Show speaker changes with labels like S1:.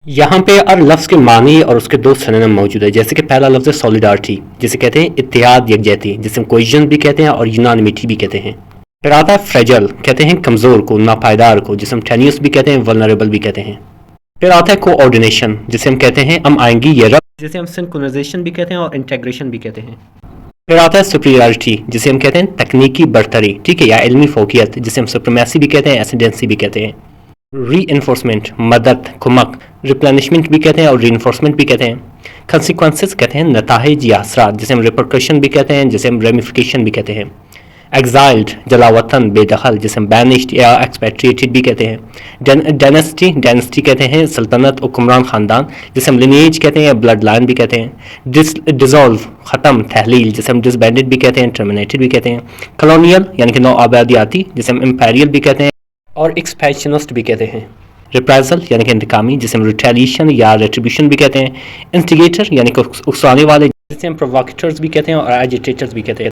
S1: یہاں پہ ہر لفظ کے معنی اور اس کے دو سنونم موجود ہے، جیسے کہ پہلا لفظ ہے سولیڈارٹی، جسے کہتے ہیں اتحاد یکجہتی، جسے ہم کوہیژن بھی کہتے ہیں اور یونانیمیٹی بھی کہتے ہیں۔ پھر آتا ہے فریجل، کہتے ہیں کمزور کو، ناپائیدار کو، جسے ہم ٹینیوس بھی کہتے ہیں، ولنریبل بھی کہتے ہیں۔ پھر آتا ہے کوآرڈینیشن، جسے ہم کہتے ہیں ہم آئیں گی یہ رب، جسے ہم سنکرونائزیشن بھی کہتے ہیں اور انٹیگریشن بھی کہتے ہیں۔ پھر آتا ہے سپریارٹی، جسے ہم کہتے ہیں تکنیکی برتری، ٹھیک ہے، یا علمی فوقیت، جسے ہم سپریمیسی بھی کہتے ہیں، ایسیڈنسی بھی کہتے ہیں۔ ری انفورسمنٹ، مدد، کمک، ریپلینشمنٹ بھی کہتے ہیں اور ری انفورسمنٹ بھی کہتے ہیں۔ کنسیکوینسز کہتے ہیں نتائج یا اثرات، جسے ہم ریپرکشن بھی کہتے ہیں، جسے ہم ریمیفیکیشن بھی کہتے ہیں۔ ایگزائلڈ، جلا وطن، بے دخل، جسے ہم بینشڈ یا ایکسپیٹریٹڈ بھی کہتے ہیں۔ ڈائنسٹی کہتے ہیں سلطنت، حکمران خاندان، جسے ہم لینیج کہتے ہیں یا بلڈ لائن بھی کہتے ہیں۔ ڈیزالو، ختم، تحلیل، جسے ہم ڈسبینڈڈ بھی کہتے ہیں، ٹرمینیٹڈ بھی کہتے ہیں۔ کالونیل یعنی کہ نو آبادیاتی، جسے ہم امپیریل بھی کہتے ہیں اور ایکسپیشنسٹ بھی کہتے ہیں۔ ریپرائزل یعنی کہ انتقامی، جسے ہم ریٹیلیشن یا ریٹریبیوشن بھی کہتے ہیں۔ انسٹیگیٹر یعنی کہ اکسانے والے، جسے ہم پروووکیٹرز بھی کہتے ہیں اور ایجیٹیٹرز بھی کہتے ہیں۔